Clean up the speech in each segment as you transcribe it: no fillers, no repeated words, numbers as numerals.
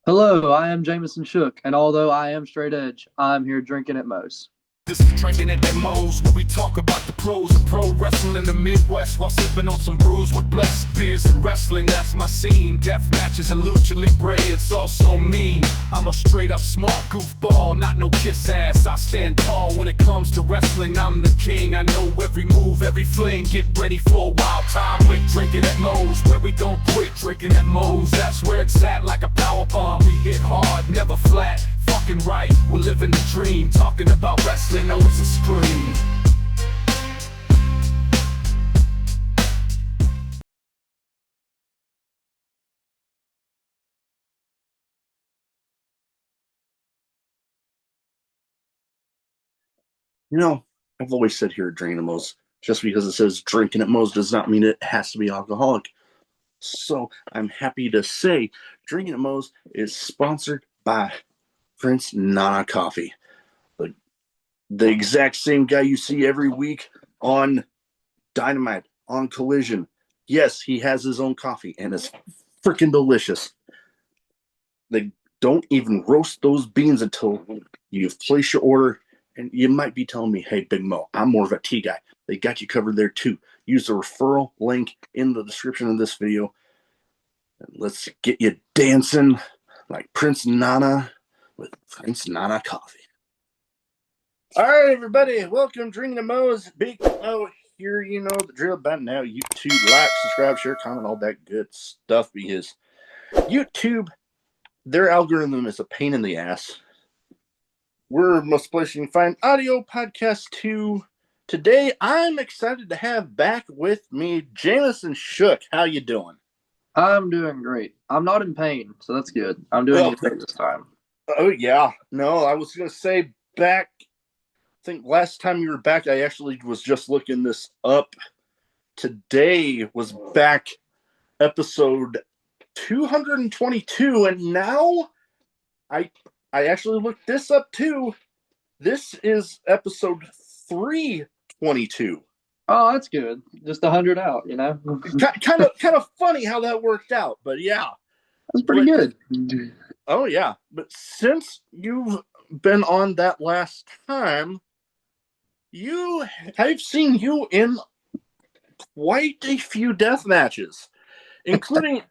Hello, I am Jamesen Shook, and although I am straight edge, I'm here drinking at Moe's. This is Drinkinatmos, where we talk about the pros of pro wrestling in the Midwest while sipping on some brews with blessed beers and wrestling. That's my scene. Death matches and lucha libre, it's all so mean. I'm a straight up smart goofball, not no kiss ass. I stand tall when it comes to wrestling. I'm the king. I know every move, every fling. Get ready for a wild time with Drinkinatmos, where we don't quit. Drinkinatmos, that's where it's at, like a power bomb. We hit hard, never flat. Fucking right, we're living the dream. Talking about wrestling, always a scream. You know, I've always said here at Drinkinatmos, just because it says drinking at Moe's does not mean it has to be alcoholic. So I'm happy to say Drinking at Moe's is sponsored by Prince Nana Coffee. The exact same guy you see every week on Dynamite, on Collision. Yes, he has his own coffee, and it's freaking delicious. They don't even roast those beans until you've placed your order. And you might be telling me, hey, Big Mo, I'm more of a tea guy. They got you covered there too. Use the referral link in the description of this video. And let's get you dancing like Prince Nana with Prince Nana Coffee. All right, everybody, welcome Drinking the Mo's. Big Mo here. You know the drill by now. YouTube, like, subscribe, share, comment, all that good stuff, because YouTube, their algorithm is a pain in the ass. We're most places you can find audio podcast too. Today, I'm excited to have back with me Jamesen Shook. How you doing? I'm doing great. I'm not in pain, so that's good. I'm doing it this time. Oh, yeah. No, I was going to say back, I think last time you were back, I actually was just looking this up. Today was back episode 222, and now I actually looked this up too. This is episode 322. Oh, that's good. Just 100 out, you know? kind of funny how that worked out, but yeah. That's pretty good. Oh, yeah. But since you've been on that last time, I've seen you in quite a few death matches, including,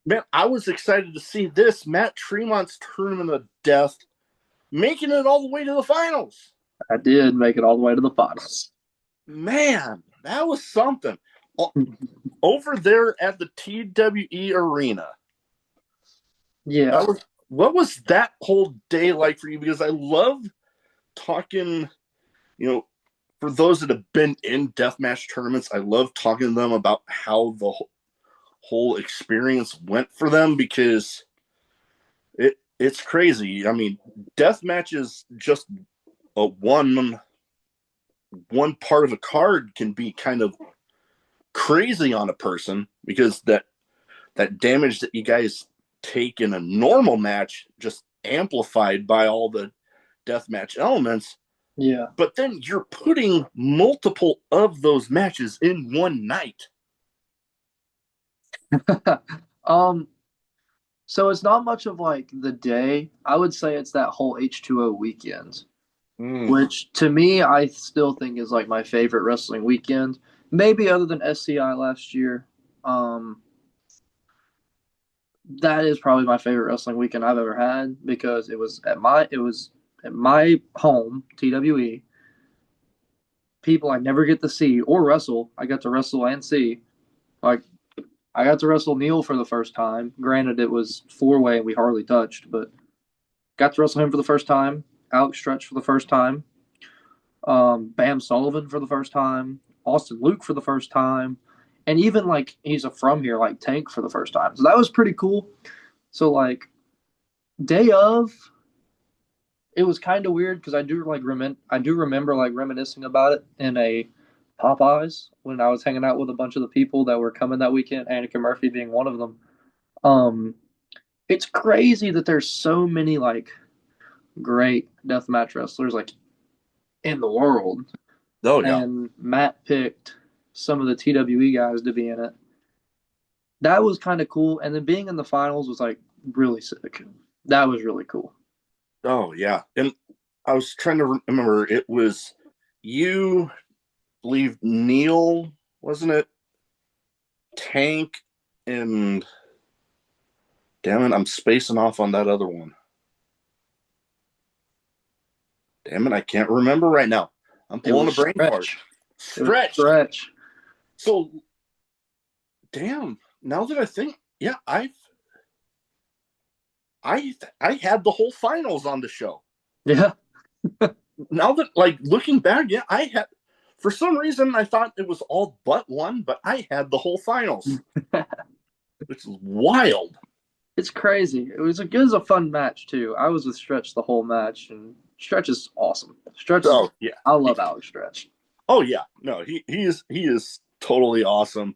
man, I was excited to see this Matt Tremont's Tournament of Death making it all the way to the finals. I did make it all the way to the finals. Man, that was something. Over there at the TWE Arena. Yeah. What was that whole day like for you? Because I love talking, for those that have been in deathmatch tournaments, I love talking to them about how the whole experience went for them, because it's crazy. I mean, deathmatch is just a one part of a card can be kind of crazy on a person, because that damage that you guys take in a normal match just amplified by all the deathmatch elements. Yeah. But then you're putting multiple of those matches in one night. So it's not much of like the day. I would say it's that whole H2O weekend, which to me, I still think is like my favorite wrestling weekend. Maybe other than SCI last year. That is probably my favorite wrestling weekend I've ever had, because it was at my home, TWE. People I never get to see or wrestle. I got to wrestle and see. Like, I got to wrestle Neil for the first time. Granted, it was 4-way and we hardly touched, but got to wrestle him for the first time. Alex Stretch for the first time. Bam Sullivan for the first time. Austin Luke for the first time. And even like he's from here, like Tank for the first time. So that was pretty cool. So like day of, it was kind of weird because I do remember like reminiscing about it in a Popeyes when I was hanging out with a bunch of the people that were coming that weekend, Annika Murphy being one of them. It's crazy that there's so many like great deathmatch wrestlers like in the world. Oh, yeah. And Matt picked some of the TWE guys to be in it. That was kind of cool. And then being in the finals was like really sick. That was really cool. Oh yeah, and I was trying to remember. It was you, believe Neil, wasn't it? Tank and damn it, I'm spacing off on that other one. Damn it, I can't remember right now. I'm It pulling a was brain fart. Stretch. It was Stretch. Stretch. So, damn. Now that I think, yeah, I had the whole finals on the show. Yeah. Now that like looking back, yeah, I had. For some reason, I thought it was all but one, but I had the whole finals, which is wild. It's crazy. It was a fun match too. I was with Stretch the whole match, and Stretch is awesome. Stretch is. Oh yeah. I love Alex Stretch. Oh yeah. No, he is totally awesome.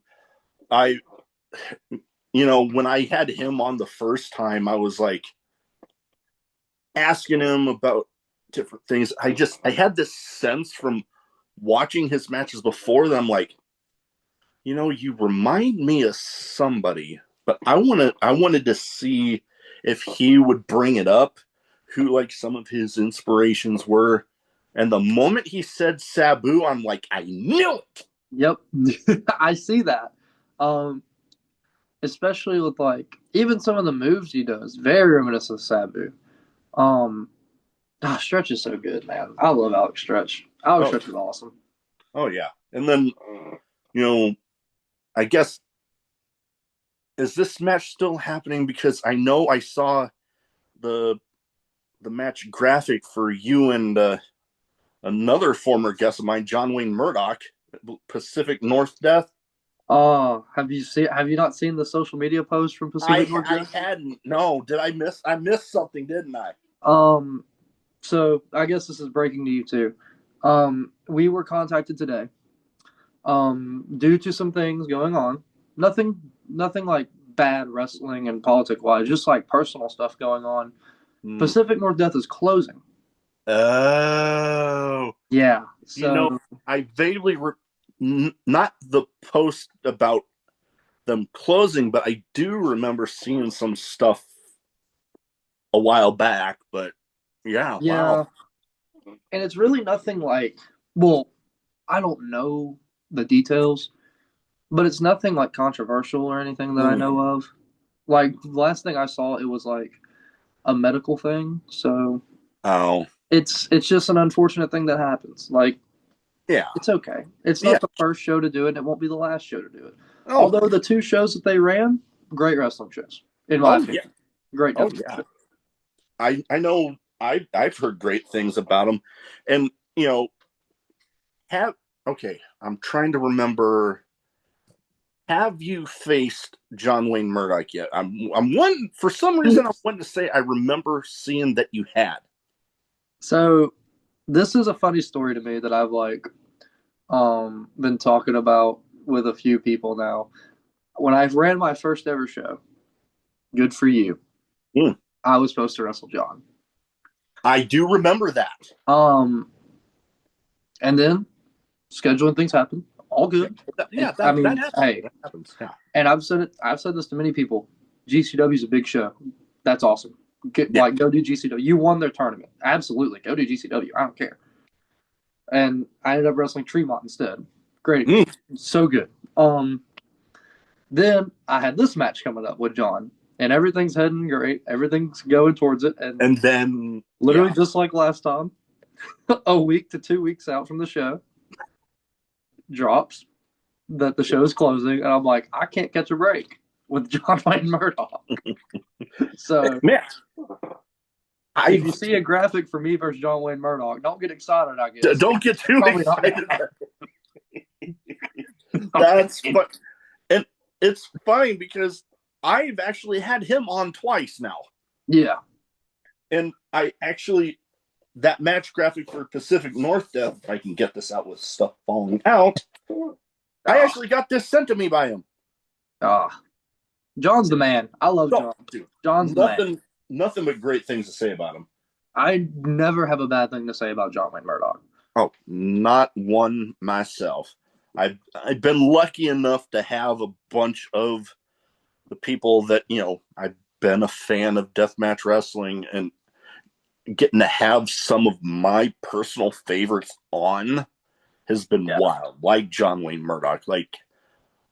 I when I had him on the first time, I was like asking him about different things. I had this sense from watching his matches before that I'm like, you remind me of somebody, but I wanted to see if he would bring it up, who like some of his inspirations were. And the moment he said Sabu, I'm like, I knew it. Yep, I see that. Especially with like even some of the moves he does, very reminiscent of Sabu. Um, Stretch is so good, man. I love Alex Stretch. Alex Oh, Stretch is awesome. oh yeah. And then, I guess, is this match still happening? Because I know I saw the match graphic for you and another former guest of mine, John Wayne Murdoch, Pacific North Death. Oh, have you not seen the social media post from Pacific I Northwest? hadn't. No, did I miss? I missed something, didn't I? Um, so I guess this is breaking to you too. We were contacted today. Due to some things going on. Nothing like bad wrestling and politic wise, just like personal stuff going on. Hmm. Pacific North Death is closing. Oh, Yeah. you know, So I vaguely not the post about them closing, but I do remember seeing some stuff a while back. But yeah, wow. yeah, and it's really nothing like. Well, I don't know the details, but it's nothing like controversial or anything that I Mm. know of. Like the last thing I saw, it was like a medical thing. So Oh, it's just an unfortunate thing that happens. Like yeah, it's okay. It's yeah. not the first show to do it, and it won't be the last show to do it. Oh, Although the two shows that they ran, great wrestling shows, in my oh yeah, opinion. Great oh deathmatch yeah. shows. I know. I've heard great things about them, and have okay. I'm trying to remember. Have you faced John Wayne Murdoch yet? I'm one for some reason I wanted to say I remember seeing that you had. So this is a funny story to me that I've like been talking about with a few people now. When I ran my first ever show, good for you. Mm. I was supposed to wrestle John. I do remember that. Um, and then scheduling things happen. All Yeah, good. yeah, I that mean, happens. hey, That happens. Yeah, and I've said it. I've said this to many people. GCW is a big show. That's awesome. yeah. Go do GCW. You won their tournament. Absolutely, go do GCW. I don't care. And I ended up wrestling Tremont instead. Great, Mm. so good. Then I had this match coming up with John, and everything's heading great. Everything's going towards it, and And then literally yeah, just like last time, a week to 2 weeks out from the show, drops that the show is closing, and I'm like, I can't catch a break with John Wayne Murdoch. So man, if I you see a graphic for me versus John Wayne Murdoch, don't get excited. I guess don't get too probably not. excited. That's fun. And it's funny because I've actually had him on twice now. Yeah. And I actually, that match graphic for Pacific North Death, if I can get this out with stuff falling out, I actually got this sent to me by him. John's the man. I love So, John. dude, John's the man. nothing but great things to say about him. I never have a bad thing to say about John Wayne Murdoch. Oh, not one myself. I've been lucky enough to have a bunch of the people that I've been a fan of deathmatch wrestling, and getting to have some of my personal favorites on has been wild. Like John Wayne Murdoch. Like,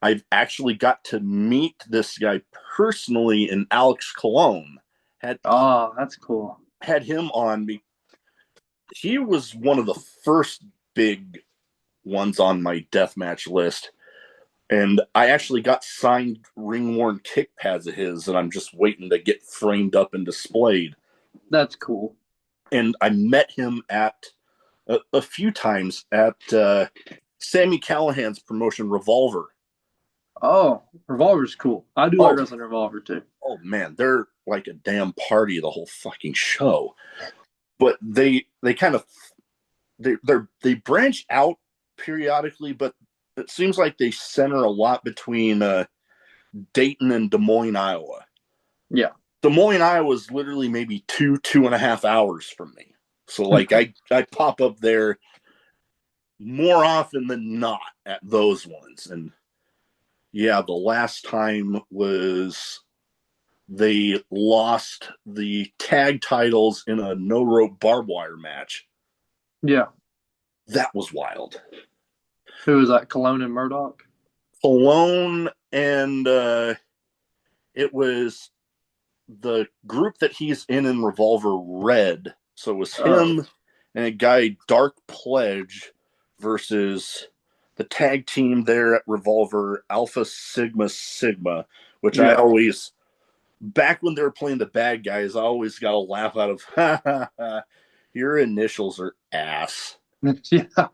I've actually got to meet this guy personally in Alex Cologne. Oh, that's cool. Had him on me. He was one of the first big ones on my deathmatch list. And I actually got signed ring worn kick pads of his, and I'm just waiting to get framed up and displayed. That's cool. And I met him at a few times at Sammy Callahan's promotion, Revolver. Oh, Revolver's cool. I do like wrestling Revolver too. Oh man, they're like a damn party the whole fucking show. But they kind of they branch out periodically, but it seems like they center a lot between Dayton and Des Moines, Iowa. Yeah. Des Moines, Iowa is literally maybe 2.5 hours from me. So like I pop up there more often than not at those ones. And yeah, the last time was they lost the tag titles in a no rope barbed wire match. Yeah. That was wild. Who was that? Cologne and Murdoch? Cologne, and it was the group that he's in Revolver Red. So it was him and a guy, Dark Pledge, versus the tag team there at Revolver, Alpha Sigma Sigma, which I always, back when they were playing the bad guys, I always got a laugh out of, ha ha ha, your initials are ass. Yeah.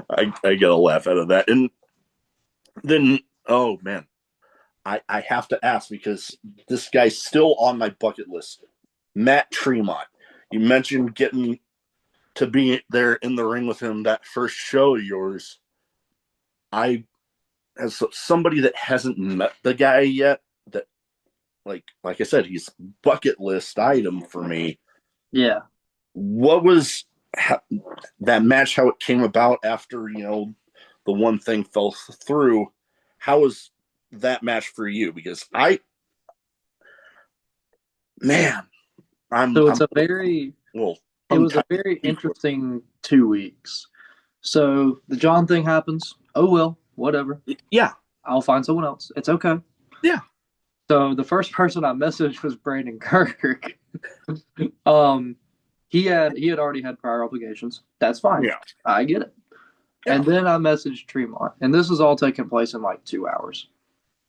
I get a laugh out of that. And then, oh man, I have to ask, because this guy's still on my bucket list. Matt Tremont. You mentioned getting to be there in the ring with him that first show of yours. As somebody that hasn't met the guy yet, that like I said, he's bucket list item for me. Yeah. What was that match? How it came about after the one thing fell through? How was that match for you? Because it was a very interesting 2 weeks. So the John thing happens. Oh well, whatever. Yeah. I'll find someone else. It's okay. Yeah. So the first person I messaged was Brandon Kirk. He had already had prior obligations. That's fine. Yeah. I get it. Yeah. And then I messaged Tremont. And this was all taking place in like 2 hours.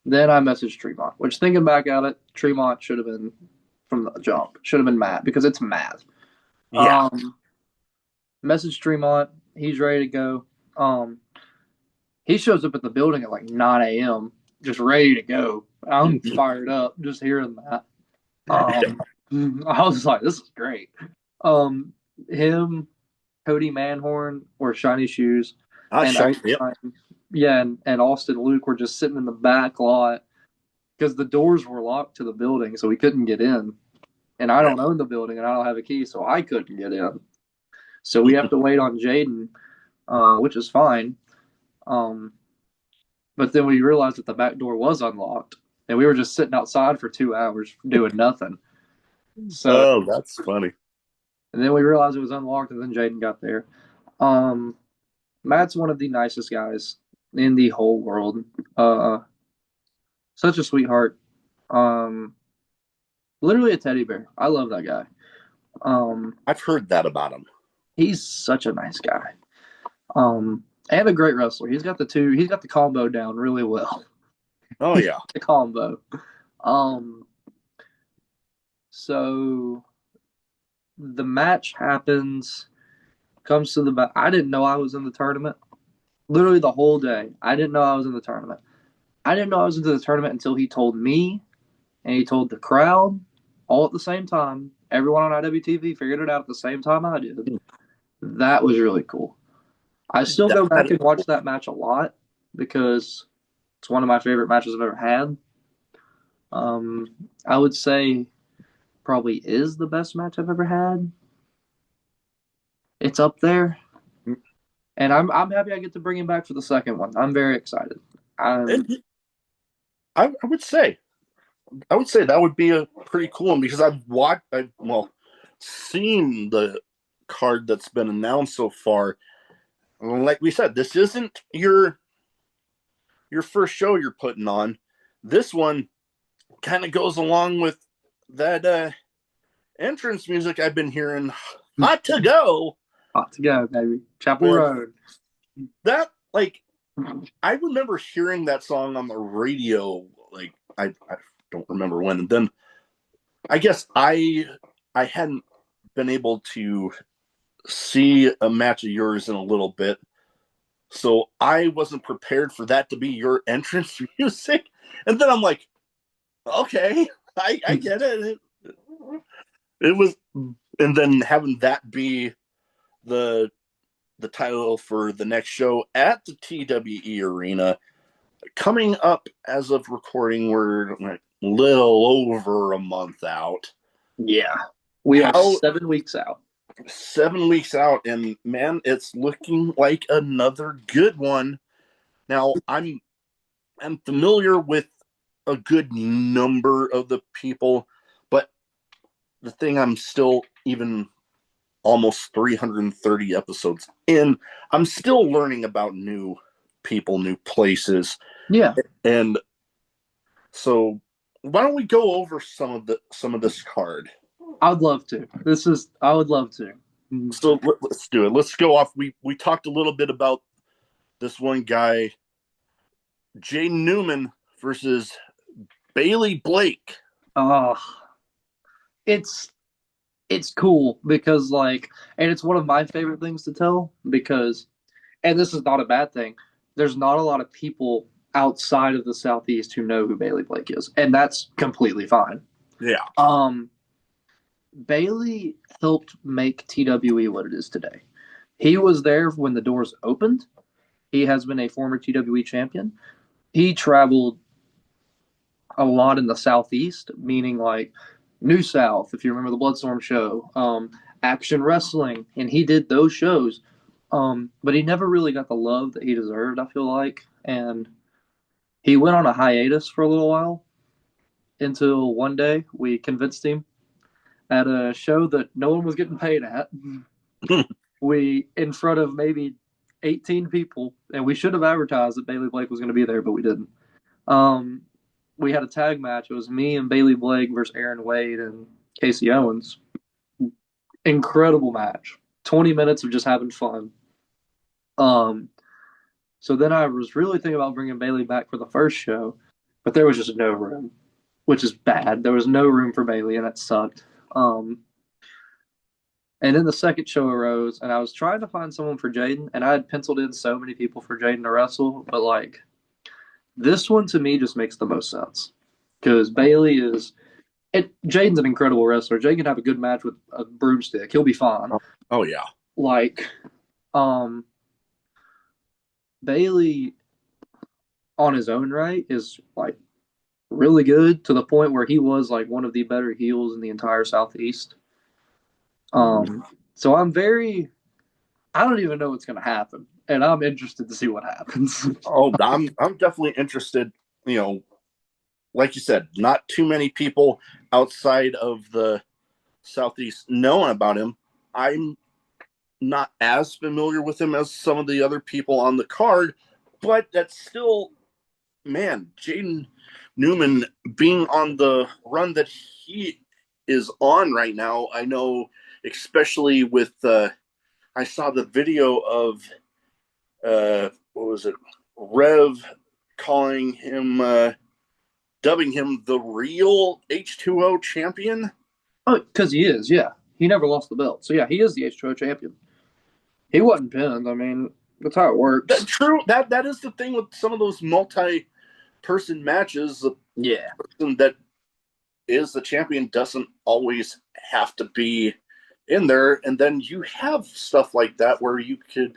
Then I messaged Tremont, which, thinking back at it, Tremont should have been from the jump. Should have been Matt, because it's Matt. Yeah. Message Tremont. He's ready to go. He shows up at the building at like 9 a.m., just ready to go. I'm fired up just hearing that. I was like, this is great. Him, Cody Manhorn, or Shiny Shoes, and Austin Luke were just sitting in the back lot because the doors were locked to the building, so we couldn't get in. And I don't own the building, and I don't have a key, so I couldn't get in. So we have to wait on Jaden, which is fine. But then we realized that the back door was unlocked, and we were just sitting outside for 2 hours doing nothing. So, that's funny. And then we realized it was unlocked, and then Jaden got there. Matt's one of the nicest guys in the whole world. Such a sweetheart. Literally a teddy bear. I love that guy. I've heard that about him. He's such a nice guy. And a great wrestler. He's got the combo down really well. Oh yeah. The combo. So the match happens, comes to the back. I didn't know I was in the tournament. Literally the whole day. I didn't know I was in the tournament. I didn't know I was into the tournament until he told me, and he told the crowd all at the same time. Everyone on Iwtv figured it out at the same time I did. That was really cool. I still go back and watch that match a lot because it's one of my favorite matches I've ever had. I would say probably is the best match I've ever had. It's up there. And I'm happy I get to bring him back for the second one. I'm very excited. I I would say that would be a pretty cool one because I've seen the card that's been announced so far. Like we said, this isn't your first show you're putting on. This one kind of goes along with that entrance music I've been hearing. Hot to go. Hot to go, baby. Chapel Road. That, like, I remember hearing that song on the radio. Like, I don't remember when. And then I guess I hadn't been able to see a match of yours in a little bit. So I wasn't prepared for that to be your entrance music. And then I'm like, okay, I get it. It was, and then having that be the title for the next show at the TWE Arena, coming up as of recording, we're like a little over a month out. Yeah, we are 7 weeks out. 7 weeks out, and man, it's looking like another good one. Now, I'm familiar with a good number of the people, but the thing, I'm still, even almost 330 episodes in, I'm still learning about new people, new places. Yeah. And so why don't we go over some of this card? I would love to. I would love to. So let's do it. Let's go off. We talked a little bit about this one guy, Jaden Newman versus Bailey Blake. It's cool because, like, and it's one of my favorite things to tell because, and this is not a bad thing, there's not a lot of people outside of the Southeast who know who Bailey Blake is, and that's completely fine. Yeah. Bailey helped make TWE what it is today. He was there when the doors opened. He has been a former TWE champion. He traveled a lot in the Southeast, meaning like New South, if you remember the Bloodstorm show, Action Wrestling, and he did those shows. But he never really got the love that he deserved, I feel like. And he went on a hiatus for a little while until one day we convinced him at a show that no one was getting paid at. We, in front of maybe 18 people, and we should have advertised that Bailey Blake was going to be there, but we didn't. We had a tag match. It was me and Bailey Blake versus Aaron Wade and Casey Owens. Incredible match. 20 minutes of just having fun. So then I was really thinking about bringing Bailey back for the first show, but there was just no room, which is bad. There was no room for Bailey, and that sucked. And then the second show arose, and I was trying to find someone for Jaden, and I had penciled in so many people for Jaden to wrestle, but like this one to me just makes the most sense because Bailey is. Jaden's an incredible wrestler. Jaden can have a good match with a broomstick. He'll be fine. Oh yeah. Like, Bailey on his own right is like really good to the point where he was like one of the better heels in the entire Southeast. So I don't even know what's going to happen, and I'm interested to see what happens. Oh, I'm definitely interested. You know, like you said, not too many people outside of the Southeast knowing about him. I'm not as familiar with him as some of the other people on the card, but that's still, man, Jaden Newman being on the run that he is on right now. I know, especially with I saw the video of what was it, Rev calling him, dubbing him the real H2O champion. Oh, because he is, yeah. He never lost the belt, so yeah, he is the H2O champion. He wasn't pinned. I mean, that's how it works. That's true. That is the thing with some of those multi-person matches. Yeah, the person that is the champion doesn't always have to be in there, and then you have stuff like that where you could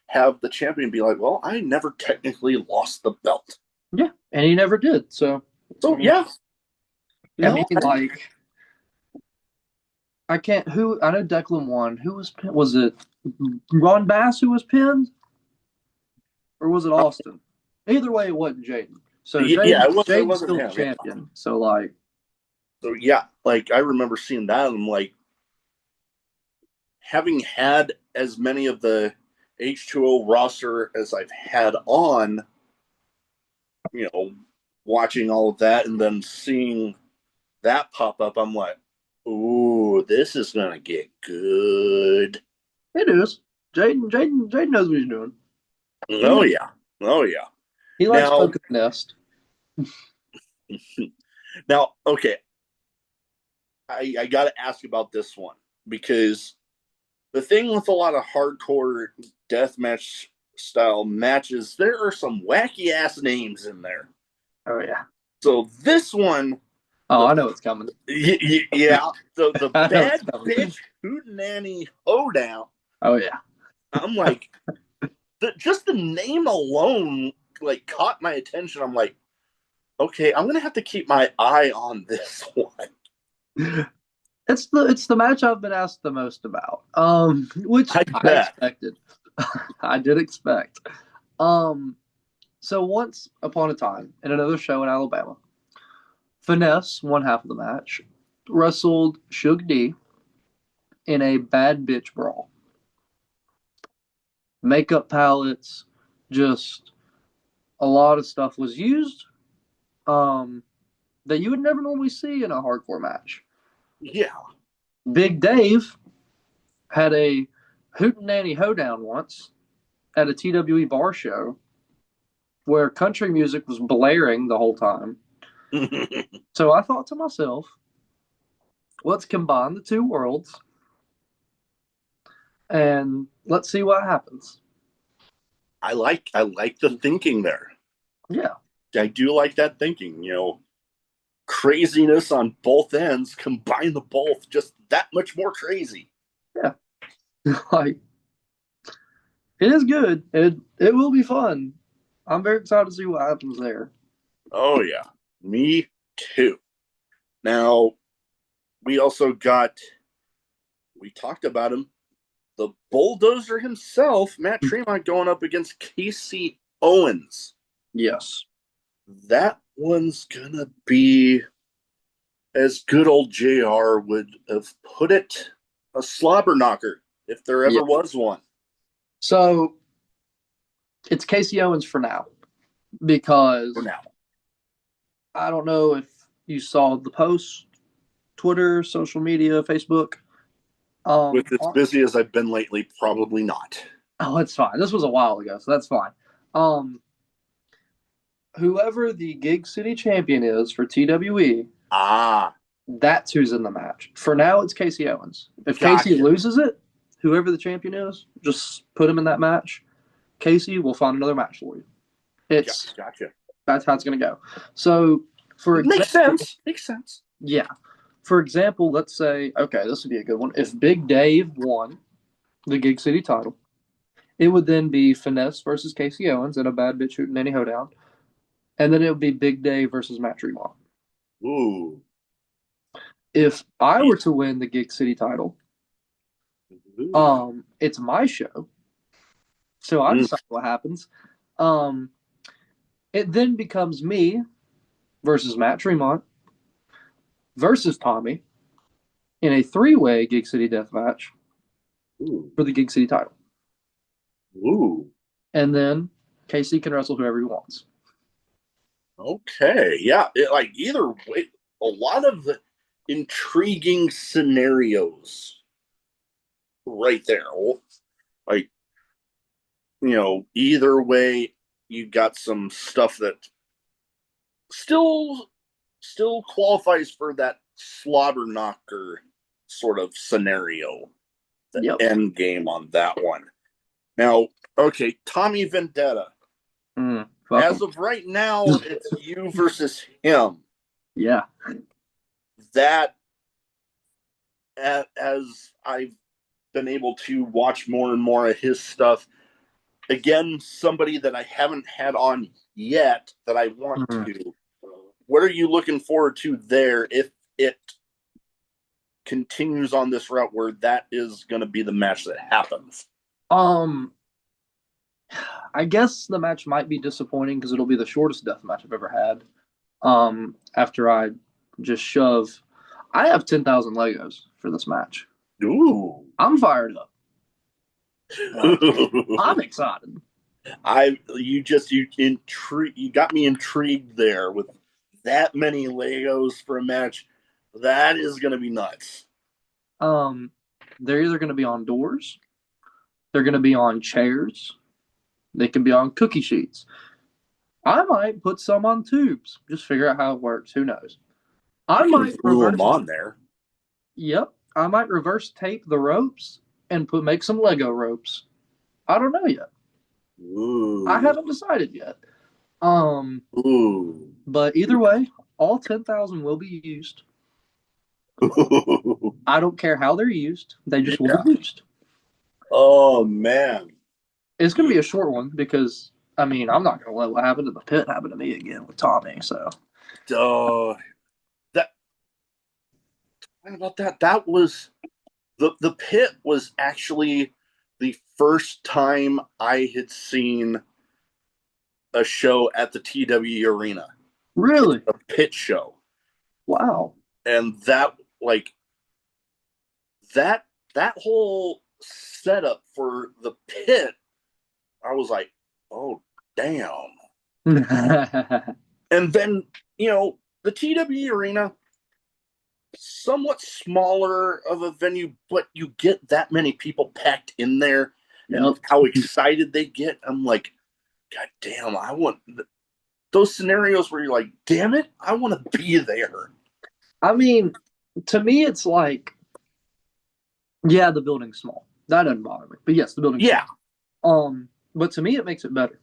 have the champion be like, well, I never technically lost the belt. Yeah, and he never did. So yeah. I mean, like, I can't. I know Declan won. Who was pinned? Was it Ron Bass who was pinned, or was it Austin? Either way, it wasn't Jaden. So Yeah, it Jaden's wasn't still the him. Yeah. champion. So like, So yeah, like I remember seeing that, and I'm like, having had as many of the H2O roster as I've had on, you know, watching all of that and then seeing that pop up, I'm like, ooh, this is gonna get good. it is. Jaden knows what he's doing. Oh yeah, oh yeah. He likes Now, poking the nest. now, okay, I got to ask about this one because the thing with a lot of hardcore deathmatch style matches, there are some wacky ass names in there. Oh yeah. So this one, Oh, the I know it's coming. yeah, the I know it's bad coming. bitch hootenanny hoedown. Oh yeah. I'm like, just the name alone like caught my attention. I'm like, okay, I'm gonna have to keep my eye on this one. It's the match I've been asked the most about. Which I I bet. expected. I did expect. Um, so once upon a time in another show in Alabama, Finesse won half of the match, wrestled Shook D in a bad bitch brawl. Makeup palettes, just a lot of stuff was used. Um, that you would never normally see in a hardcore match. Yeah. Big Dave had a hootenanny hoedown once at a TWE bar show where country music was blaring the whole time. So I thought to myself, let's combine the two worlds and let's see what happens. I like the thinking there. Yeah. I do like that thinking, craziness on both ends, combine the both, just that much more crazy. Yeah. Like it is good. It will be fun. I'm very excited to see what happens there. Oh yeah. Me too. Now we also got we talked about him, the bulldozer himself, Matt Tremont going up against Casey Owens. Yes. That one's gonna be, as good old JR would have put it, a slobber knocker, if there Yeah. ever was one. So it's Casey Owens for now For because now. I don't know if you saw the post, Twitter, social media, Facebook. With as busy as I've been lately, probably not. Oh, it's fine. This was a while ago, so that's fine. Um, Whoever the Gig City champion is for TWE, Ah, that's who's in the match. For now, it's Casey Owens. If Casey gotcha. loses it, whoever the champion is, just put him in that match. Casey will find another match for you. Gotcha. That's how it's going to go. So, for Makes example, sense. Makes sense. yeah. For example, let's say, okay, this would be a good one. If Big Dave won the Gig City title, it would then be Finesse versus Casey Owens in a bad bitch shooting any hoedown. And then it would be Big Dave versus Matt Tremont. Ooh. If I were to win the Gig City title, Ooh. it's my show. So I Mm. decide what happens. Um, it then becomes me versus Matt Tremont versus Tommy in a three-way Gig City death match Ooh. for the Gig City title. Ooh. And then Casey can wrestle whoever he wants. Okay. Yeah. Like either way, a lot of the intriguing scenarios right there. Like, either way, you got some stuff that still qualifies for that slobber knocker sort of scenario. The Yep. end game on that one. Now, okay, Tommy Vendetta. As of right now, it's you versus him. Yeah. That, as I've been able to watch more and more of his stuff, again, somebody that I haven't had on yet that I want to. What are you looking forward to there if it continues on this route where that is going to be the match that happens? Um, I guess the match might be disappointing because it'll be the shortest death match I've ever had. After I just shove, I have 10,000 Legos for this match. Ooh. I'm fired up. Like, I'm excited. You got me intrigued there with that many Legos for a match. That is gonna be nuts. Um, they're either going to be on doors, they're going to be on chairs, they can be on cookie sheets. I might put some on tubes. Just figure out how it works. Who knows? I You can might glue them reverse. on there. Yep, I might reverse tape the ropes and make some Lego ropes. I don't know yet. I Ooh. haven't decided yet. Um, Ooh. but either way, all 10,000 will be used. I don't care how they're used. They just will Yeah. be used. Oh man. It's going to be a short one because I mean I'm not going to let what happened to the pit happen to me again with Tommy. So That about that. That was the pit was actually the first time I had seen a show at the TW Arena, really, a pit show, wow. and that like that that whole setup for the pit, I was like, oh damn. And then the TW Arena, somewhat smaller of a venue, but you get that many people packed in there, and Yep. how excited they get. I'm like, God damn, I want those scenarios where you're like, damn it, I want to be there. I mean, to me, it's like, yeah, the building's small. That doesn't bother me. But yes, the building's Yeah, small. But to me, it makes it better.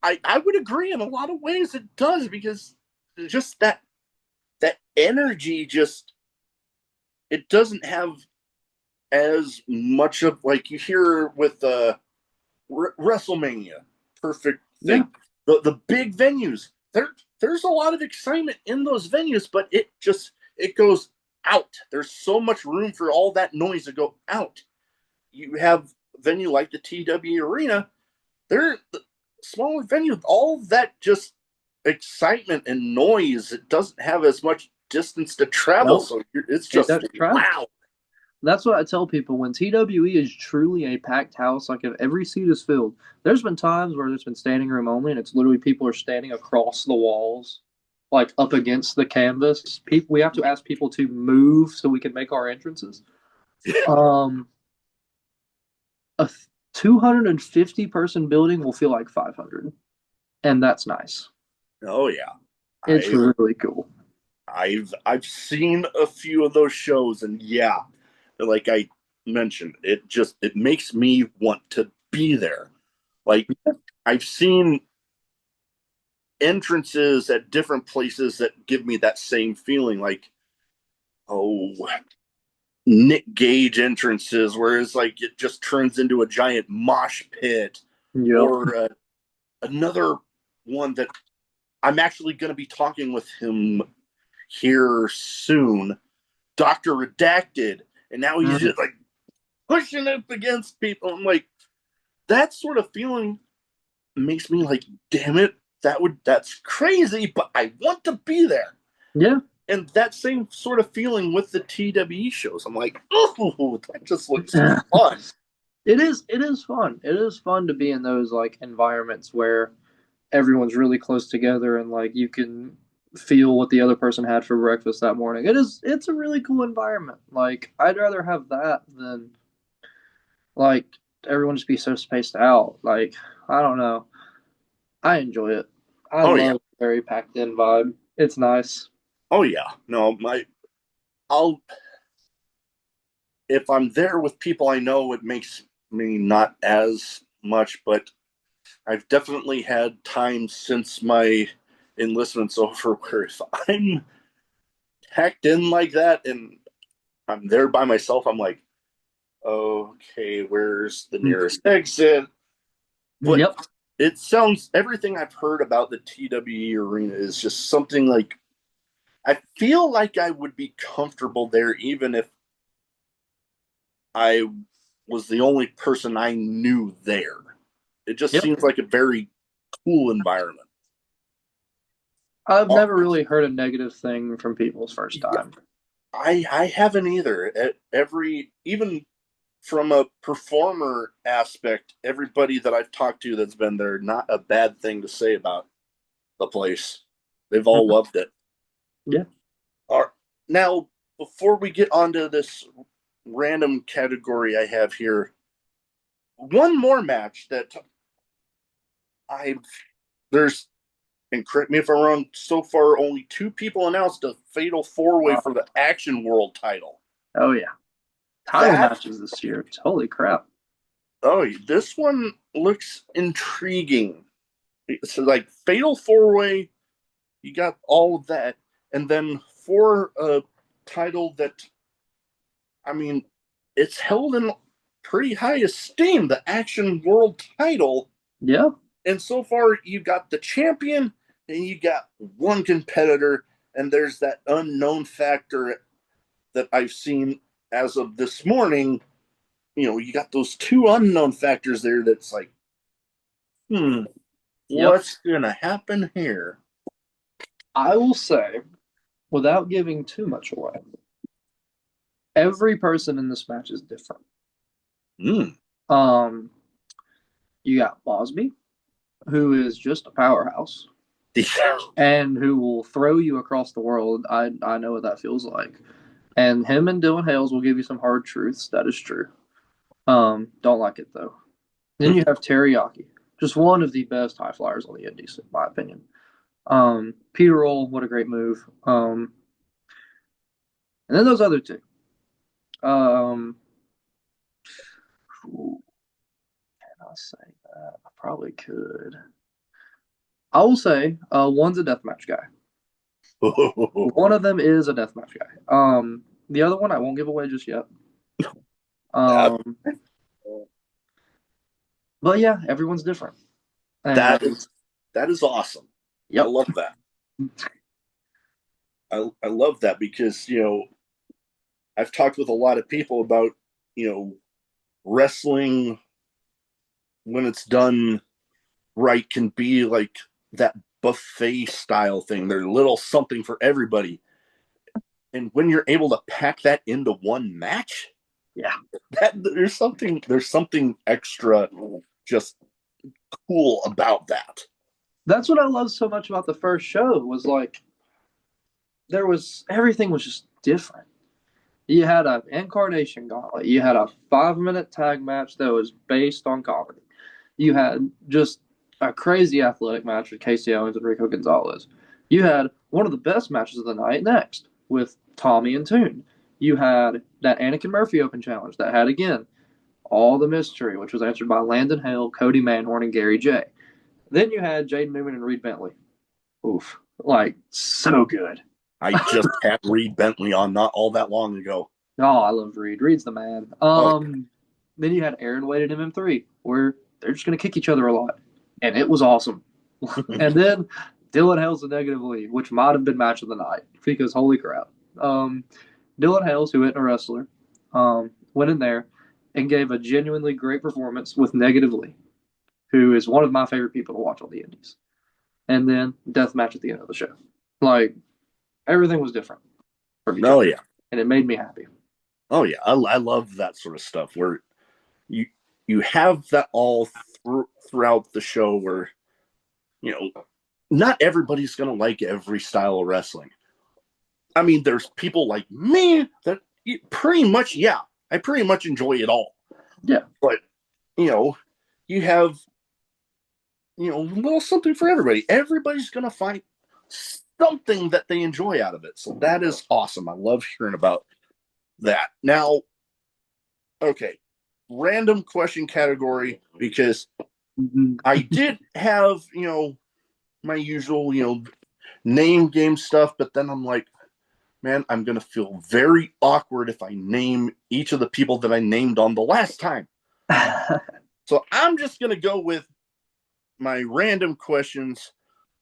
I would agree in a lot of ways it does, because just that energy, just it doesn't have as much of, like you hear with WrestleMania, perfect Yeah. thing. The big venues, there's a lot of excitement in those venues, but it goes out. There's so much room for all that noise to go out. You have a venue like the TW Arena, they're the smaller venue, all that just excitement and noise. It doesn't have as much distance to travel, Nope. so it's It just doesn't travel. loud. That's what I tell people when TWE is truly a packed house. Like if every seat is filled, there's been times where there's been standing room only, and it's literally people are standing across the walls, like up against the canvas. People, we have to ask people to move so we can make our entrances. Um, a 250 person building will feel like 500, and that's nice. Oh yeah, It's I really cool. I've seen a few of those shows, and yeah, like I mentioned, it makes me want to be there. Like I've seen entrances at different places that give me that same feeling, like, oh, Nick Gage entrances, where it's like it just turns into a giant mosh pit, Yep. or another one that I'm actually going to be talking with him here soon, Dr. Redacted, and now he's Mhm. just like pushing up against people. I'm like, that sort of feeling makes me like, damn it, that's crazy, but I want to be there. Yeah. And that same sort of feeling with the TWE shows. I'm like, oh, that just looks fun. It is. It is fun. It is fun to be in those like environments where everyone's really close together and like you can feel what the other person had for breakfast that morning. It is. It's a really cool environment. Like I'd rather have that than like everyone just be so spaced out. Like I don't know. I enjoy it. I Oh yeah, love the very packed in vibe. It's nice. oh yeah. No, I'll if I'm there with people I know, it makes me not as much, but I've definitely had times since my enlistment's over where if I'm packed in like that and I'm there by myself, I'm like, okay, where's the nearest exit? But Yep. it sounds, everything I've heard about the TWE arena is just something like, I feel like I would be comfortable there even if I was the only person I knew there. It just Yep. seems like a very cool environment. I've never really heard a negative thing from people's first Yeah, time. I haven't either. Even from a performer aspect, everybody that I've talked to that's been there, not a bad thing to say about the place. They've all loved it. Yeah. Now, before we get onto this random category I have here, one more match that I've there's and correct me if I'm wrong, so far only two people announced a fatal four-way for the Action World title. Oh yeah. Title That matches this year. Holy crap. this one looks intriguing. So like fatal four-way, you got all of that, and then for a title that, I mean, it's held in pretty high esteem, the Action World title. Yeah. And so far, you got the champion, and you got one competitor, and there's that unknown factor that I've seen as of this morning. You know, you got those two unknown factors there that's like, Yep. what's going to happen here? I will say, without giving too much away, every person in this match is different. Mm. Um, you got Bosby, who is just a powerhouse and who will throw you across the world. I know what that feels like. And him and Dylan Hales will give you some hard truths. That is true. Don't like it though. Then you have Teriyaki, just one of the best high flyers on the Indies, in my opinion. Peter Roll, what a great move. And then those other two. Can I say that? I probably could. I will say one's a deathmatch guy. One of them is a deathmatch guy. The other one I won't give away just yet. Um, but yeah, everyone's different. that And is that is awesome. yep. I love that. I love that because I've talked with a lot of people about wrestling when it's done right can be like that buffet style thing. There's a little something for everybody. And when you're able to pack that into one match, Yeah. there's something extra just cool about that. That's what I love so much about the first show was like everything was just different. You had an incarnation gauntlet. You had a 5-minute tag match that was based on comedy. You had just a crazy athletic match with Casey Owens and Rico Gonzalez. You had one of the best matches of the night next with Tommy and Toon. You had that Anakin Murphy Open Challenge that had, again, all the mystery, which was answered by Landon Hale, Cody Manhorn, and Gary J. Then you had Jaden Newman and Reed Bentley. Oof. Like, so good. I just had Reed Bentley on not all that long ago. Oh, I love Reed. Reed's the man. Then you had Aaron Wade at MM3, where they're just going to kick each other a lot. And it was awesome. And then Dylan Hales and Negative Lee, which might have been match of the night because holy crap. Dylan Hales, who isn't a wrestler, went in there and gave a genuinely great performance with Negative Lee, who is one of my favorite people to watch on the Indies. And then death match at the end of the show. Like, everything was different from each other. Yeah. And it made me happy. Oh yeah, I love that sort of stuff where you have that all throughout the show where not everybody's gonna like every style of wrestling. I mean, there's people like me that pretty much I pretty much enjoy it all. Yeah, but you have a little something for everybody. Everybody's gonna find something that they enjoy out of it. So that is awesome. I love hearing about that. Now, okay, random question category because I did have, my usual, name game stuff, but then I'm like, man, I'm going to feel very awkward if I name each of the people that I named on the last time. So I'm just going to go with my random questions,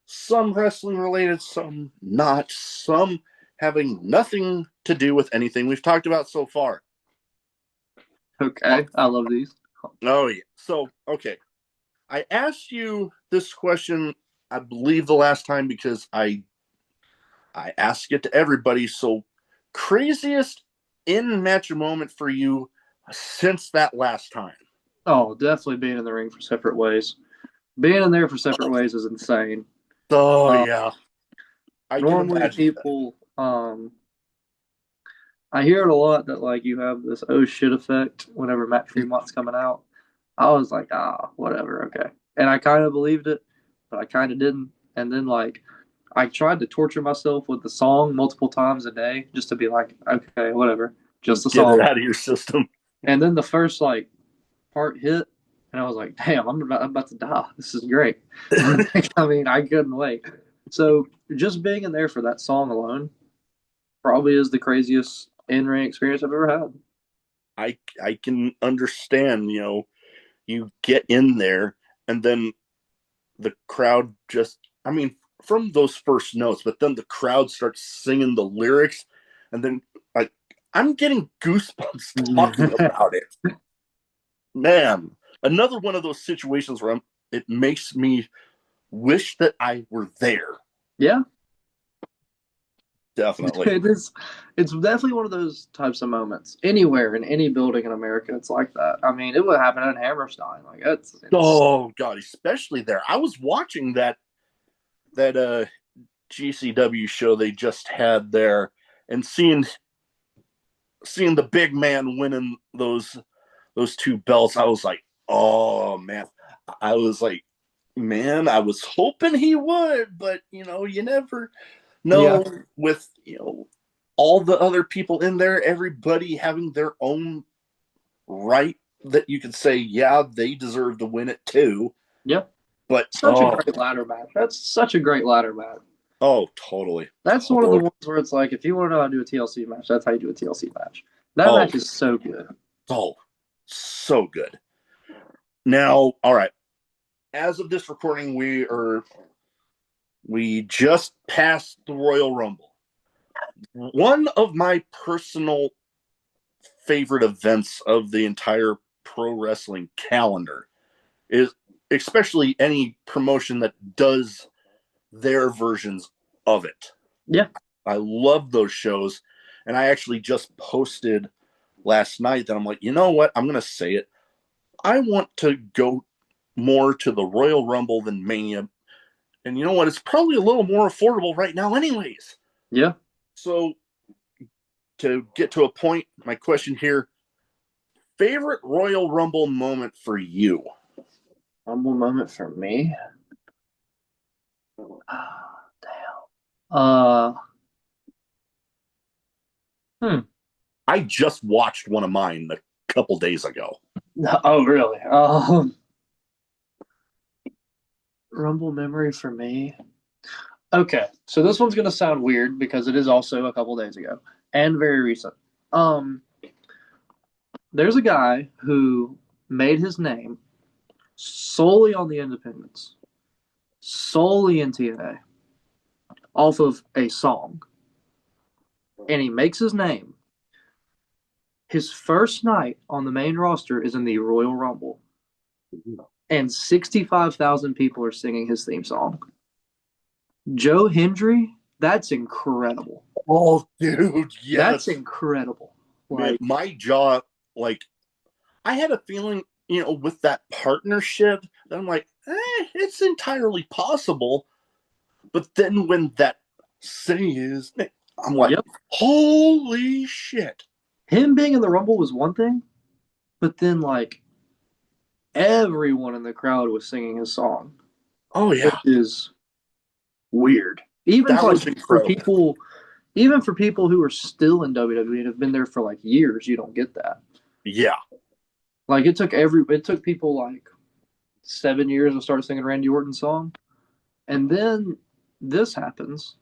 some wrestling related, some not, some having nothing to do with anything we've talked about so far. Okay, I love these. Oh, yeah. So, okay. I asked you this question, I believe, the last time because I ask it to everybody. So, craziest in match moment for you since that last time? Oh, definitely being in the ring for separate ways. Being in there for separate ways is insane. Oh Uh, yeah, I can Normally, imagine that. people, I hear it a lot that like you have this oh shit effect whenever Matt Fremont's coming out. I was like, whatever, okay, and I kind of believed it, but I kind of didn't. And then like I tried to torture myself with the song multiple times a day just to be like, okay, whatever, just a Get it song. out of your system. And then the first like part hit, and I was like, damn, I'm about to die. This is great. I mean, I couldn't wait. So just being in there for that song alone probably is the craziest in ring experience I've ever had. I can understand. You get in there, and then the crowd just. I mean, from those first notes, but then the crowd starts singing the lyrics, and then like I'm getting goosebumps talking about it. Man, another one of those situations where it makes me wish that I were there. Yeah, Definitely. it is. It's definitely one of those types of moments. Anywhere in any building in America, it's like that. I mean, it would happen in Hammerstein. Like it's Oh God, especially there. I was watching that GCW show they just had there, and seeing the big man winning those two belts. I was like, oh man. I was like, man, I was hoping he would, but you never yeah, know with all the other people in there, everybody having their own right that you could say, yeah, they deserve to win it too. yeah. But Such a great ladder match. That's such a great ladder match. totally, That's one of the totally. ones where it's like, if you want to know how to do a TLC match, that's how you do a TLC match. That Oh, match is so good. oh, so good. Now, all right. As of this recording, we just passed the Royal Rumble. One of my personal favorite events of the entire pro wrestling calendar is especially any promotion that does their versions of it. Yeah. I love those shows. And I actually just posted last night that I'm like, you know what? I'm going to say it. I want to go more to the Royal Rumble than Mania. And you know what? It's probably a little more affordable right now, anyways. Yeah. So, to get to a point, my question here, favorite Royal Rumble moment for you? Humble moment for me. Damn. Hmm. I just watched one of mine a couple days ago. Oh, really? Rumble memory for me. Okay, so this one's gonna sound weird because it is also a couple days ago and very recent. Um, there's a guy who made his name solely on the independents, solely in TNA, off of a song, and he makes his name. His first night on the main roster is in the Royal Rumble, and 65,000 people are singing his theme song. Joe Hendry, that's incredible. Oh, dude, That's yes. incredible. Man, Like, my jaw, like, I had a feeling, with that partnership, that I'm like, it's entirely possible. But then when that say is, I'm like, yep. holy shit. Him being in the Rumble was one thing, but then like everyone in the crowd was singing his song, Oh, which yeah. is weird. Even That for, like was for incredible. people, even for people who are still in WWE and have been there for like years, you don't get that. Yeah. Like it took people like 7 years to start singing Randy Orton's song, and then this happens,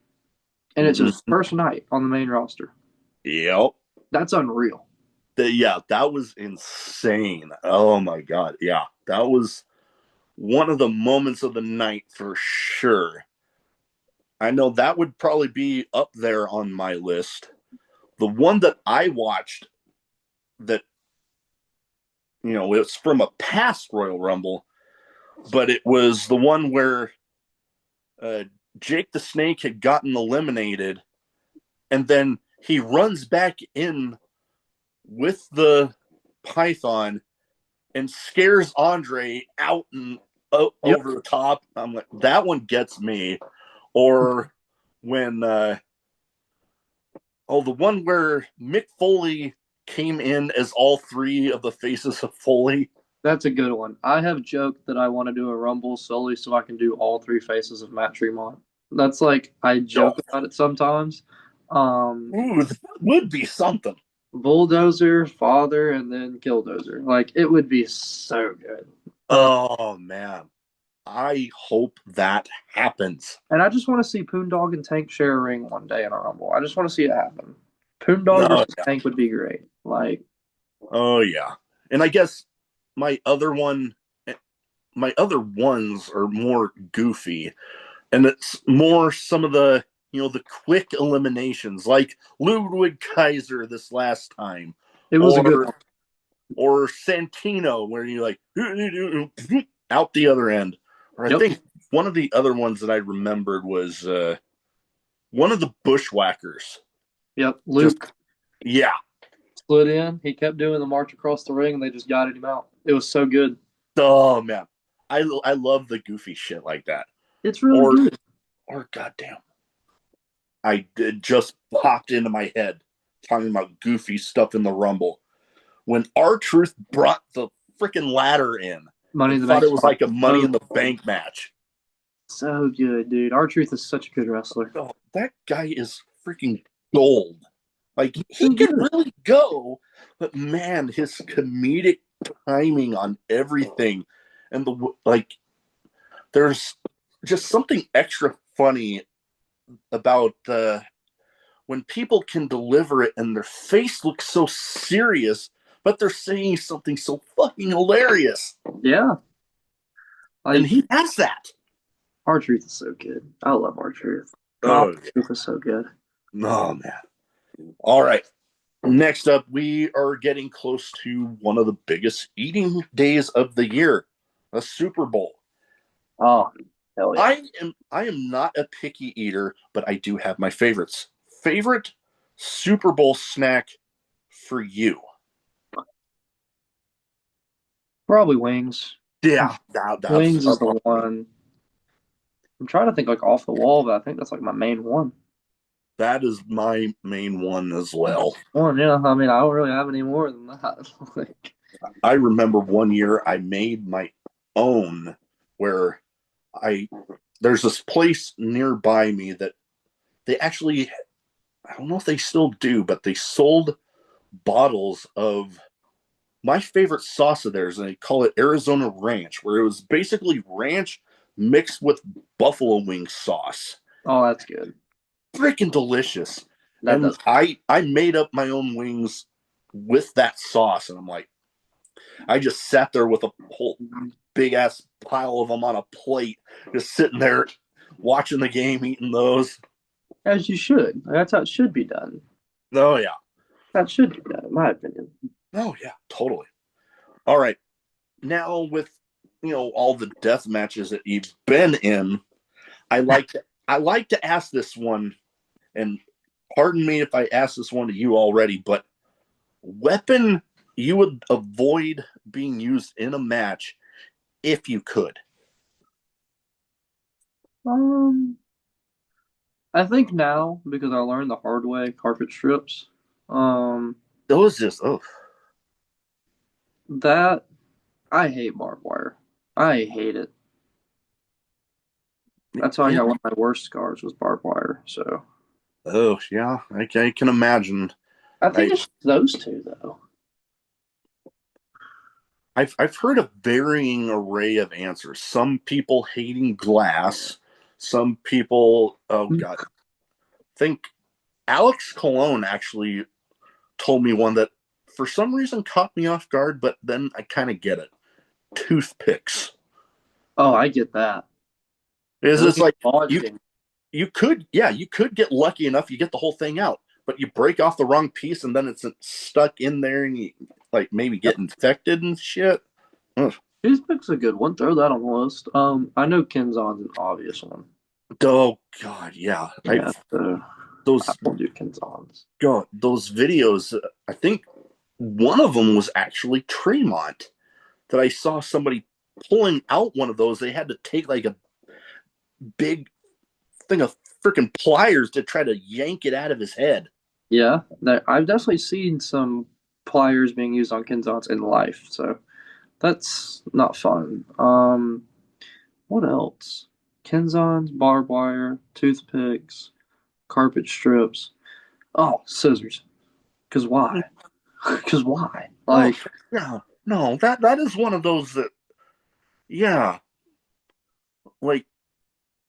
and it's his Mhm. first night on the main roster. Yep. That's unreal. Yeah, that was insane. Oh, my God. Yeah. That was one of the moments of the night for sure. I know that would probably be up there on my list. The one that I watched that, it's from a past Royal Rumble but it was the one where Jake the Snake had gotten eliminated, and then he runs back in with the Python and scares Andre out and over the top. I'm like, that one gets me. Or when, the one where Mick Foley came in as all three of the faces of Foley. That's a good one. I have joked that I want to do a Rumble solely so I can do all three faces of Matt Tremont. That's like, I joke about it sometimes. Ooh, that would be something. Bulldozer, Father, and then Killdozer. Like, it would be so good. Oh, man. I hope that happens. And I just want to see Poondog and Tank share a ring one day in a Rumble. I just want to see it happen. Poondog versus Tank would be great. Like, oh, yeah. And I guess my other ones are more goofy. And it's more some of the, the quick eliminations, like Ludwig Kaiser this last time. It was a good one. Or Santino, where you like out the other end. Or I think one of the other ones that I remembered was one of the Bushwhackers. Yep, Luke. Yeah. Split in. He kept doing the march across the ring, and they just guided him out. It was so good. Oh, man. I love the goofy shit like that. It's really good. Or goddamn. I just popped into my head talking about goofy stuff in the Rumble. When R-Truth brought the freaking ladder in, Money in the Bank. Bank. It was like a Money in the Bank match. So good, dude. R-Truth is such a good wrestler. Oh, that guy is freaking gold. Like, he can really go, but man, his comedic timing on everything, and there's just something extra funny about when people can deliver it and their face looks so serious, but they're saying something so fucking hilarious. Yeah. And he has that. R-Truth is so good. I love R-Truth. R-Truth is so good. Oh, man. All right. Next up, we are getting close to one of the biggest eating days of the year, a Super Bowl. Oh, hell yeah. I am not a picky eater, but I do have my favorites. Favorite Super Bowl snack for you? Probably wings. Yeah, wings is the one. I'm trying to think like off the wall, but I think that's like my main one. That is my main one as well. Yeah. I mean, I don't really have any more than that. I remember one year I made my own where there's this place nearby me that they actually, I don't know if they still do, but they sold bottles of my favorite sauce of theirs, and they call it Arizona Ranch, where it was basically ranch mixed with buffalo wing sauce. Oh, that's good. Freaking delicious. I made up my own wings with that sauce, and I'm like, I just sat there with a whole big ass pile of them on a plate, just sitting there watching the game, eating those. As you should. That's how it should be done. Oh, yeah. That should be done, in my opinion. Oh, yeah, totally. All right. Now, with all the death matches that you've been in, I like to ask this one, and pardon me if I asked this one to you already, but weapon you would avoid being used in a match if you could. I think now, because I learned the hard way, carpet strips. Those just that I hate barbed wire. I hate it. That's how I got one of my worst scars was barbed wire. So. Oh yeah, I can imagine. I think it's those two though. I've heard a varying array of answers. Some people hating glass. Some people, oh god, I think Alex Colon actually told me one that for some reason caught me off guard, but then I kind of get it. Toothpicks. Oh, I get that. It's like you could get lucky enough you get the whole thing out, but you break off the wrong piece and then it's stuck in there and you like maybe get infected and shit. Ugh. Cheesepick's a good one. Throw that on the list. I know Kenzon's an obvious one. Oh God, yeah. I Yeah, so I those will do Kenzon's. God, those videos. I think one of them was actually Tremont that I saw somebody pulling out one of those. They had to take like a big thing of freaking pliers to try to yank it out of his head. Yeah, I've definitely seen some pliers being used on Kenzon's in life, so that's not fun. What else? Kenzon's, barbed wire, toothpicks, carpet strips. Oh, scissors. Cause why? Cause why? Oh Like yeah, no, that is one of those that yeah, like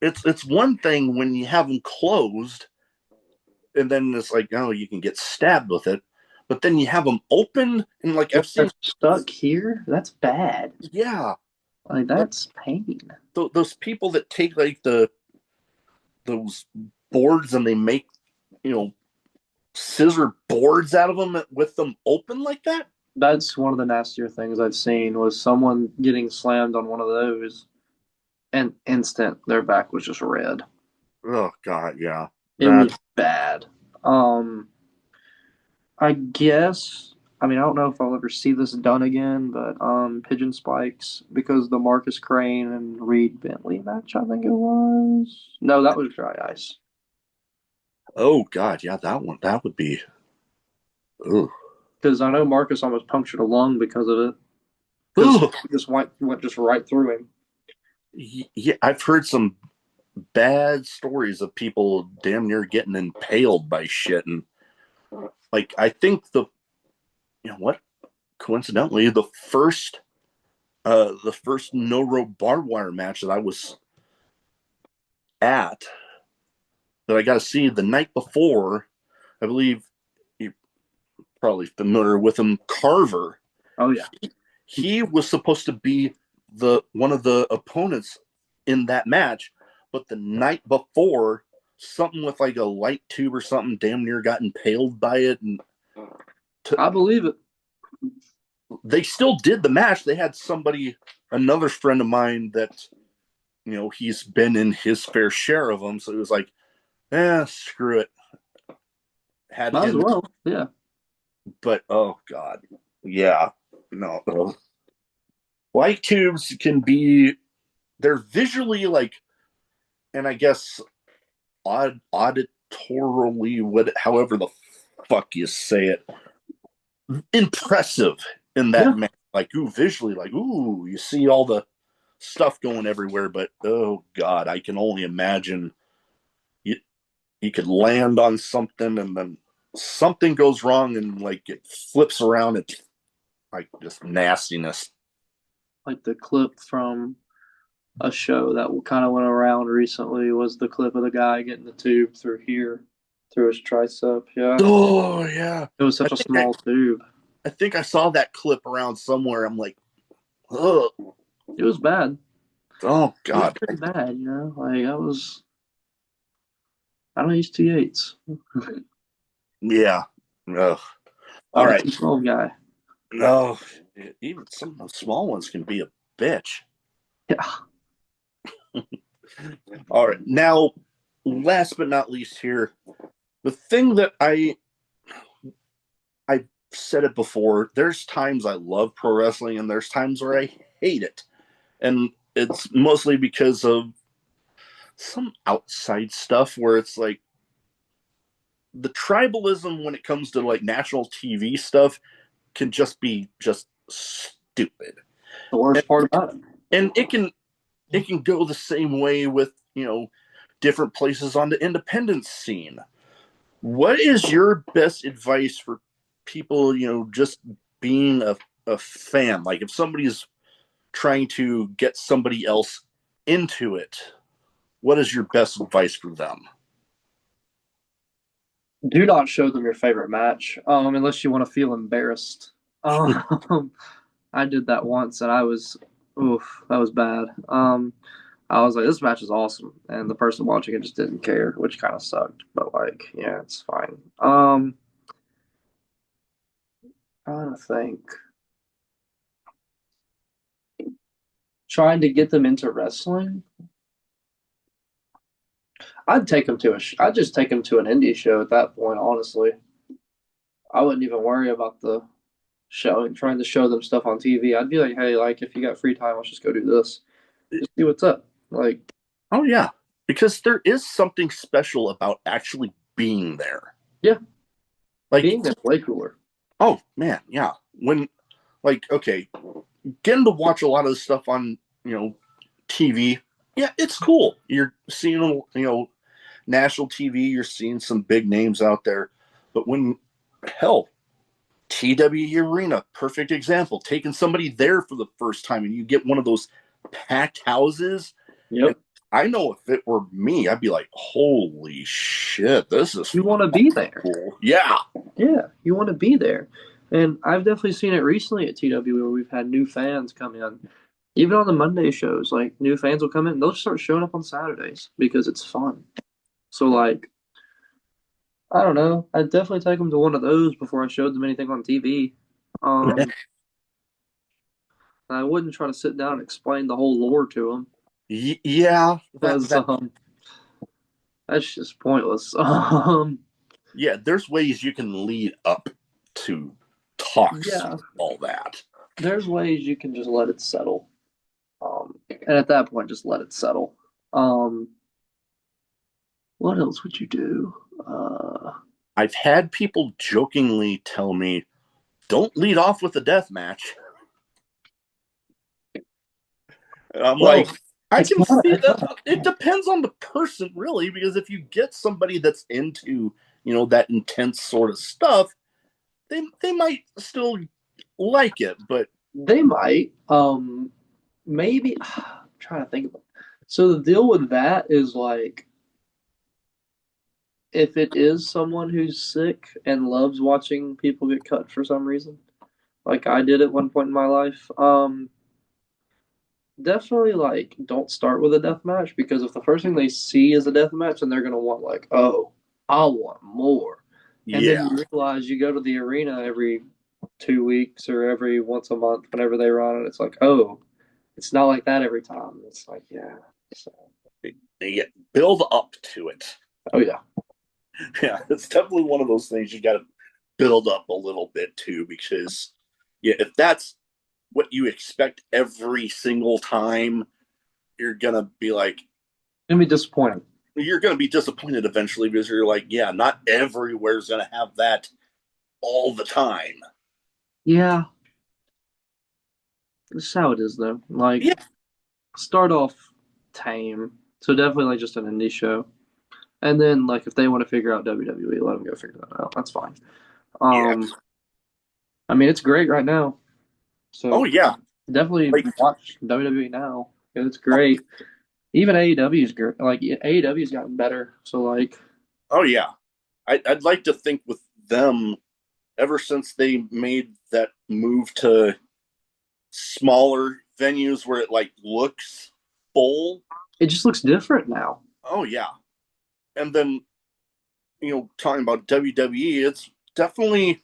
it's one thing when you have them closed and then it's like oh you can get stabbed with it, but then you have them open and like if I've they're seen stuck here, that's bad. yeah Like like that's pain. those people that take like those boards and they make you know scissor boards out of them with them open like that. That's one of the nastier things I've seen was someone getting slammed on one of those and instant their back was just red. Oh God, yeah, It that was bad. Um, I guess I mean I don't know if I'll ever see this done again, but pigeon spikes because the Marcus Crane and Reed Bentley match, I think it was. No, that was dry ice. oh God, yeah, that one that would be ugh. Because I know Marcus almost punctured a lung because of it. Because Ugh. he just went just right through him. Yeah, I've heard some bad stories of people damn near getting impaled by shit, and like I think you know what, coincidentally, the first no rope barbed wire match that I was at that I got to see the night before, I believe you're probably familiar with him, Carver. Oh yeah, He was supposed to be the one of the opponents in that match, but the night before, something with like a light tube or something damn near got impaled by it, and t- I believe it. they still did the match. They had somebody, another friend of mine that you know he's been in his fair share of them, so he was like, screw it, had Might as in. well. Yeah. But oh god, yeah, no, light tubes can be they're visually like, and I guess auditorily, what, however the fuck you say it, impressive in that Yeah. man. Like, ooh, visually, like, ooh, you see all the stuff going everywhere, but oh god, I can only imagine you you could land on something and then something goes wrong and like it flips around. It's like just nastiness. Like the clip from a show that kind of went around recently was the clip of the guy getting the tube through here, through his tricep. Yeah. Oh yeah, It was I such a think I, small tube. I think I saw that clip around somewhere. I'm like, oh, It was bad. oh It was god, pretty bad, you know? Like, I don't use T8s. yeah. Ugh. All I'm a right. T12 guy. No, even some of the small ones can be a bitch. Yeah. All right. Now, last but not least here, the thing that I said it before, there's times I love pro wrestling and there's times where I hate it. And it's mostly because of some outside stuff where it's like the tribalism when it comes to like national TV stuff can just be just stupid. The And, worst part about it. and it can go the same way with different places on the independent scene. What is your best advice for people just being a fan, like if somebody's trying to get somebody else into it, what is your best advice for them? Do not show them your favorite match, unless you want to feel embarrassed. Um, I did that once, and oof, that was bad. I was like, this match is awesome, and the person watching it just didn't care, which kind of sucked. But like, yeah, it's fine. Trying to think. trying to get them into wrestling, I'd take them to I'd just take them to an indie show at that point. Honestly, I wouldn't even worry about the showing, trying to show them stuff on TV. I'd be like, hey, like if you got free time, let's just go do this. Just see what's up. Like, Oh yeah, because there is something special about actually being there. yeah, Like, being there way cooler. oh man, yeah. When, like, okay, getting to watch a lot of the stuff on, TV, yeah, it's cool. You're seeing, national TV, you're seeing some big names out there. But when, hell, TWE Arena, perfect example, taking somebody there for the first time and you get one of those packed houses. And Yep. I know if it were me, I'd be like, holy shit, this is You want to be there. cool. Yeah. Yeah, you want to be there. And I've definitely seen it recently at TW where we've had new fans come in. Even on the Monday shows, like new fans will come in, they'll start showing up on Saturdays because it's fun. So like, I don't know. I'd definitely take them to one of those before I showed them anything on TV. I wouldn't try to sit down and explain the whole lore to them Yeah, because that's just pointless. yeah, there's ways you can lead up to talks, Yeah, all that. there's ways you can just let it settle. And at that point, just let it settle. Um, what else would you do? I've had people jokingly tell me, don't lead off with a death match. And I'm Well, like, I it's can not. see It's that. not. It depends on the person, really, because if you get somebody that's into, that intense sort of stuff, they might still like it, but They might. Maybe. I'm trying to think of it. So the deal with that is like, if it is someone who's sick and loves watching people get cut for some reason, like I did at one point in my life, definitely like don't start with a death match because if the first thing they see is a death match, then they're gonna want like, oh, I want more. And then yeah, you realize you go to the arena every 2 weeks or every once a month whenever they run it. It's like, oh, it's not like that every time. It's like, yeah. So, they get build up to it. oh yeah. Yeah, it's definitely one of those things you got to build up a little bit too, because yeah, if that's what you expect every single time, you're gonna be like, It'd be disappointing. you're gonna be disappointed eventually because you're like, yeah, not everywhere's gonna have that all the time. Yeah. This is how it is though. Like Yeah, start off tame. So definitely like just an indie show. And then like if they want to figure out WWE, let them go figure that out. That's fine. yeah. Um I mean, it's great right now. Oh So yeah, definitely like watch WWE now. It's great. Even AEW is great. Like AEW's gotten better. So like, oh yeah. I'd like to think with them, ever since they made that move to smaller venues where it like looks full. it just looks different now. Oh yeah, and then talking about WWE, it's definitely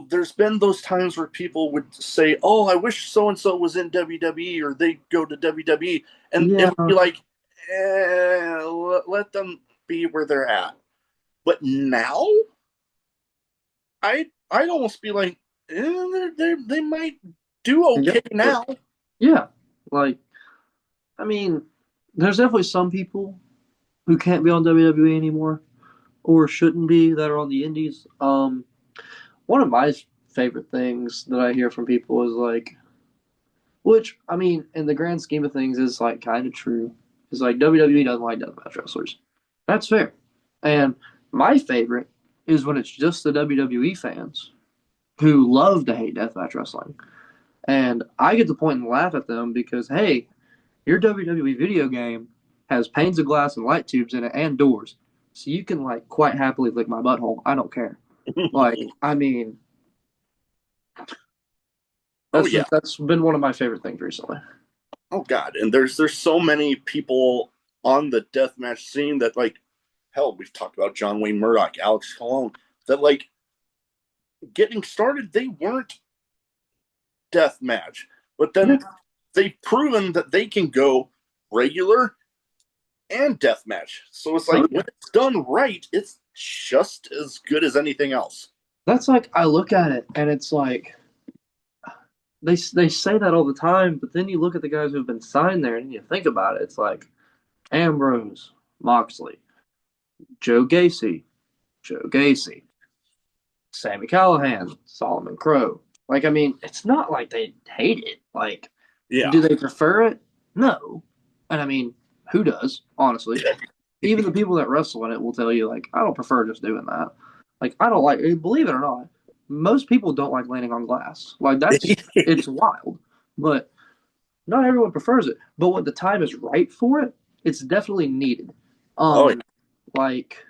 there's been those times where people would say, "Oh, I wish so and so was in WWE or they go to WWE," and it Yeah, would be like, let them be where they're at. But now, I'd almost be like, they might do yep, okay now. yeah. Like, I mean, there's definitely some people who can't be on WWE anymore or shouldn't be that are on the indies. One of my favorite things that I hear from people is like, which I mean, in the grand scheme of things, is like kind of true. Is like WWE doesn't like deathmatch wrestlers. That's fair. And my favorite is when it's just the WWE fans who love to hate deathmatch wrestling. And I get to point and laugh at them because, hey, your WWE video game has panes of glass and light tubes in it and doors. So you can, like, quite happily lick my butthole. I don't care. Like, I mean, Oh yeah. that's been one of my favorite things recently. Oh God. And there's so many people on the deathmatch scene that like, hell, we've talked about John Wayne Murdoch, Alex Colon, that like getting started, they weren't deathmatch. But Yeah. then they've proven that they can go regular and deathmatch. So it's like when it's done right, it's just as good as anything else. That's like I look at it and it's like they say that all the time, but then you look at the guys who've been signed there and you think about it, it's like Ambrose, Moxley, Joe Gacy, Joe Gacy, Sammy Callahan, Solomon Crow. Like, I mean, it's not like they hate it. Like, Yeah. do they prefer it? No. And I mean, who does, honestly? Even the people that wrestle in it will tell you, like, I don't prefer just doing that. Like, I don't like, believe it or not, most people don't like landing on glass. Like, it's wild. But not everyone prefers it. But when the time is right for it, it's definitely needed. Yeah. Like,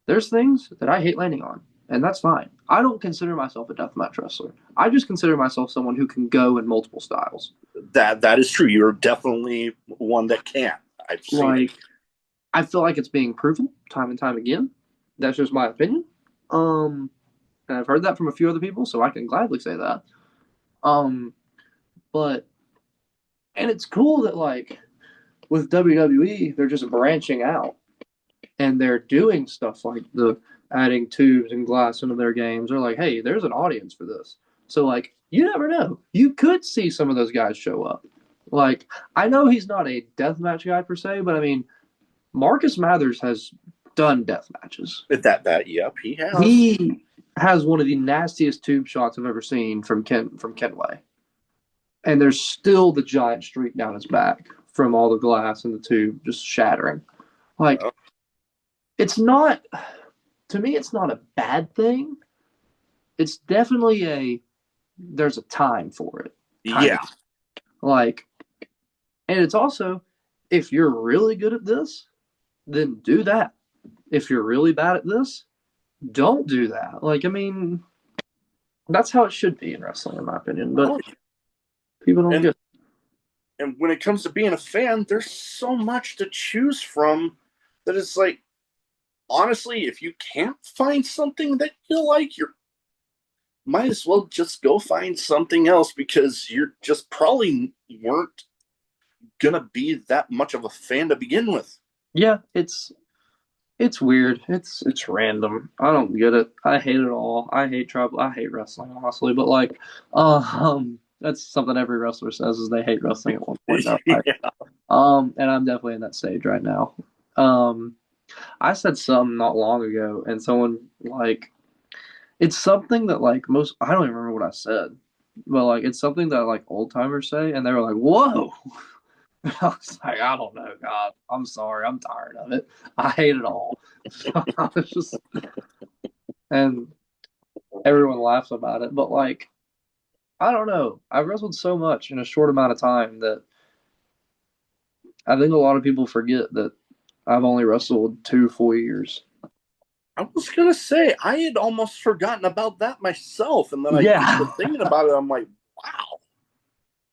there's things that I hate landing on, and that's fine. I don't consider myself a deathmatch wrestler. I just consider myself someone who can go in multiple styles. That is true. You're definitely one that can. I've seen it. I feel like it's being proven time and time again. That's just my opinion. And I've heard that from a few other people, so I can gladly say that. But and it's cool that like with WWE, they're just branching out and they're doing stuff like the adding tubes and glass into their games. They're like, hey, there's an audience for this. So like, you never know. You could see some of those guys show up. Like, I know he's not a deathmatch guy per se, but I mean, Marcus Mathers has done death matches. Yep, he has. He has one of the nastiest tube shots I've ever seen from Kenway. And there's still the giant streak down his back from all the glass in the tube just shattering. Like, it's not, to me, it's not a bad thing. It's definitely there's a time for it. Yeah. Like, and it's also, if you're really good at this, then do that. If you're really bad at this, don't do that. Like, I mean, that's how it should be in wrestling, in my opinion. But people don't get it. And when it comes to being a fan, there's so much to choose from that it's like, honestly, if you can't find something that you like, you might as well just go find something else because you're just probably weren't gonna be that much of a fan to begin with. Yeah, it's weird. It's random. I don't get it. I hate it all. I hate trouble. I hate wrestling, honestly. But like, that's something every wrestler says is they hate wrestling at one point. Yeah. And I'm definitely in that stage right now. I said something not long ago, and someone like, it's something that like most I don't even remember what I said, but like it's something that like old timers say, and they were like, "Whoa." I was like, I don't know, God. I'm sorry. I'm tired of it. I hate it all. So I was just, and everyone laughs about it. But like, I don't know. I wrestled so much in a short amount of time that I think a lot of people forget that I've only wrestled 2 full years. I was gonna say I had almost forgotten about that myself, and then I Yeah. keep thinking about it. I'm like, wow.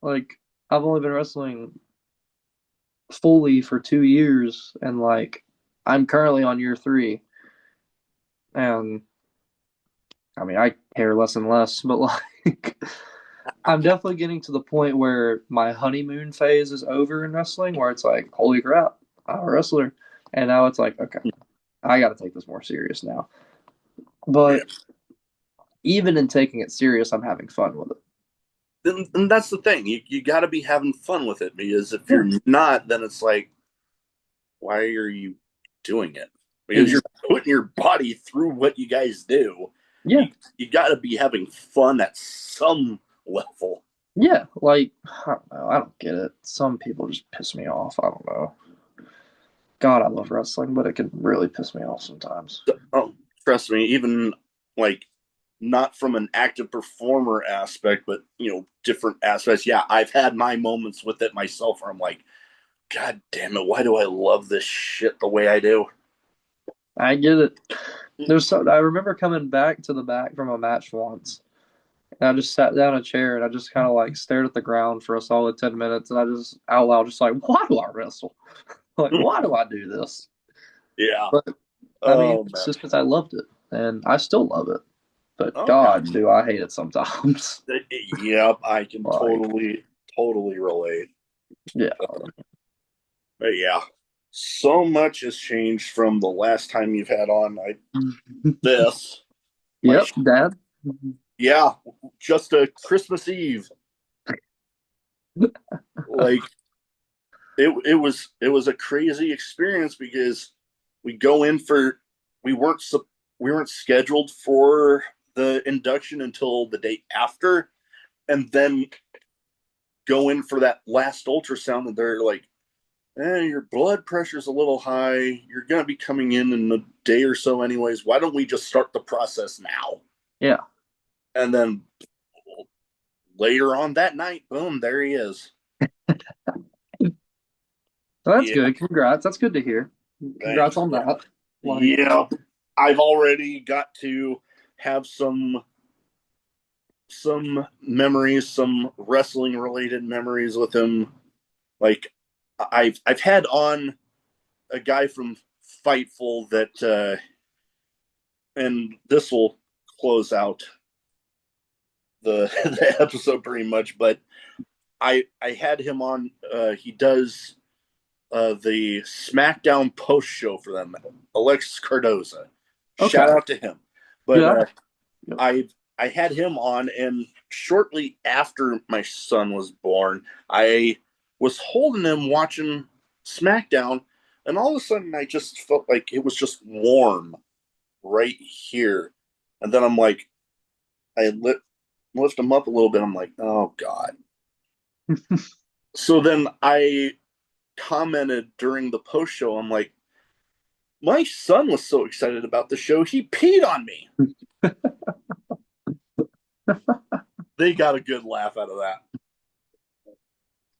Like, I've only been wrestling fully for 2 years, and like, I'm currently on year 3. And I mean, I care less and less, but like, I'm definitely getting to the point where my honeymoon phase is over in wrestling, where it's like, holy crap, I'm a wrestler. And now it's like, okay, I got to take this more serious now. But even in taking it serious, I'm having fun with it. And that's the thing. You got to be having fun with it because if you're not, then it's like, why are you doing it? Because you're putting your body through what you guys do. Yeah. You got to be having fun at some level. Yeah. Like, I don't know. I don't get it. Some people just piss me off. I don't know. God, I love wrestling, but it can really piss me off sometimes. Oh, trust me, even like not from an active performer aspect, but different aspects. Yeah, I've had my moments with it myself where I'm like, God damn it, why do I love this shit the way I do? I get it. I remember coming back to the back from a match once, and I just sat down in a chair and I just kind of like stared at the ground for a solid 10 minutes, and I just out loud just like, why do I wrestle? Like, why do I do this? Yeah. But I mean, it's just because I loved it, and I still love it. But God, do I hate it sometimes. Yep, I can totally relate. Yeah. But yeah, so much has changed from the last time you've had on. This, my Yep, Dad. yeah, just a Christmas Eve. Like it was a crazy experience because we go in for we weren't we weren't scheduled for the induction until the day after, and then go in for that last ultrasound, and they're like, your blood pressure's a little high. You're going to be coming in a day or so, anyways. Why don't we just start the process now? Yeah. And then later on that night, boom, there he is. So that's Yeah, good. Congrats. That's good to hear. thank Congrats on you. that. Like, Yeah, I've already got to have some memories, some wrestling related memories with him. Like I've had on a guy from Fightful that and this will close out the the episode pretty much, but I had him on. He does the SmackDown post show for them. Alexis Cardoza, shout okay. out to him. But Yeah. Yep. I had him on, and shortly after my son was born, I was holding him watching SmackDown, and all of a sudden I just felt like it was just warm right here, and then I'm like, I lift him up a little bit. I'm like, oh God. So then I commented during the post show, I'm like, my son was so excited about the show, he peed on me. They got a good laugh out of that.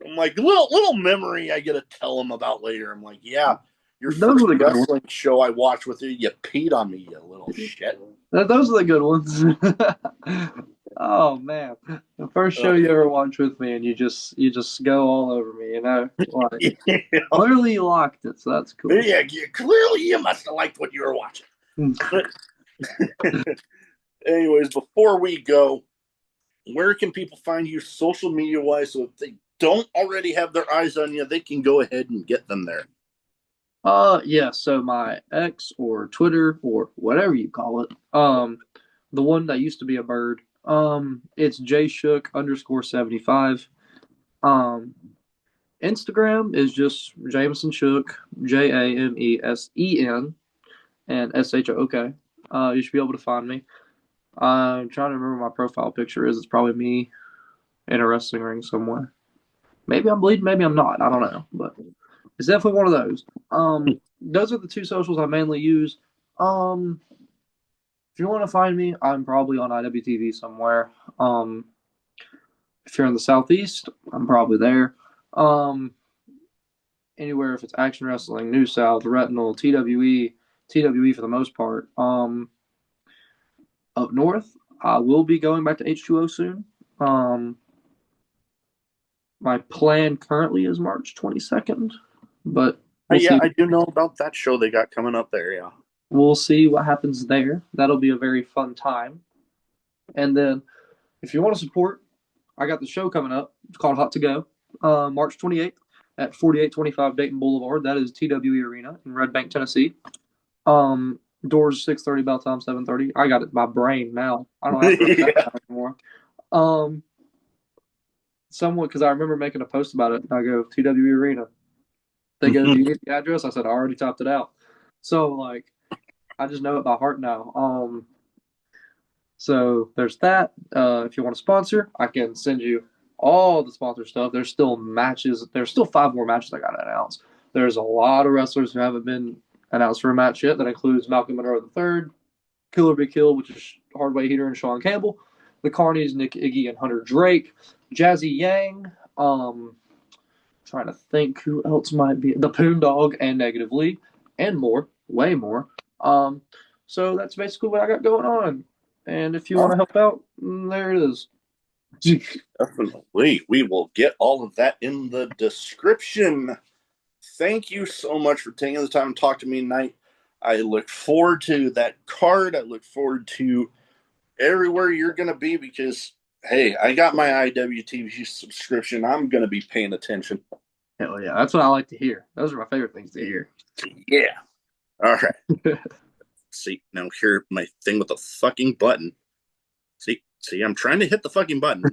I'm like, little memory I get to tell him about later. I'm like, yeah, your Those first were the good ones. wrestling show I watched with you, you peed on me, you little shit. Those are the good ones. Oh man, the first show you ever watched with me, and you just go all over me. You know, like Yeah, clearly you liked it, so that's cool. yeah, clearly you must have liked what you were watching. But anyways, before we go, where can people find you social media wise? So if they don't already have their eyes on you, they can go ahead and get them there. Yeah. So my X or Twitter or whatever you call it, the one that used to be a bird, it's jshook underscore 75. Um, Instagram is just Jamesen Shook, Jamesen and SHOK. You should be able to find me. I'm trying to remember what my profile picture is. It's probably me in a wrestling ring somewhere. Maybe I'm bleeding, maybe I'm not. I don't know, but it's definitely one of those. Those are the two socials I mainly use. Um, if you want to find me, I'm probably on Iwtv somewhere. If you're in the southeast, I'm probably there. Um, Anywhere if it's action wrestling, New South, Retinal, TWE for the most part. Up north, I will be going back to H2O soon. Um, my plan currently is March 22nd, but we'll Yeah, see. I do know about that show they got coming up there. Yeah. We'll see what happens there. That'll be a very fun time. And then, if you want to support, I got the show coming up. It's called Hot to Go, March 28th at 4825 Dayton Boulevard. That is TWE Arena in Red Bank, Tennessee. Doors 6:30, bell time 7:30. I got it by brain now. I don't have to write that Yeah. down anymore. Um, Someone because I remember making a post about it. And I go TWE Arena. They go, "Do you need the address?" I said, "I already typed it out." So like, I just know it by heart now. So there's that. If you want to sponsor, I can send you all the sponsor stuff. There's still matches. There's still 5 more matches I got to announce. There's a lot of wrestlers who haven't been announced for a match yet. That includes Malcolm Monroe III, Killer Big Kill, which is Hardway Heater and Sean Campbell, the Carnies, Nick Iggy and Hunter Drake, Jazzy Yang. Trying to think who else might be the Poon Dog and Negative Lee, and more, way more. So that's basically what I got going on. And if you want to help out, there it is. Definitely. We will get all of that in the description. Thank you so much for taking the time to talk to me tonight. I look forward to that card. I look forward to everywhere you're going to be because Hey, I got my Iwtv subscription. I'm gonna be paying attention. Hell yeah, that's what I like to hear. Those are my favorite things to hear. Yeah. All right. See, now here my thing with the fucking button. See, I'm trying to hit the fucking button.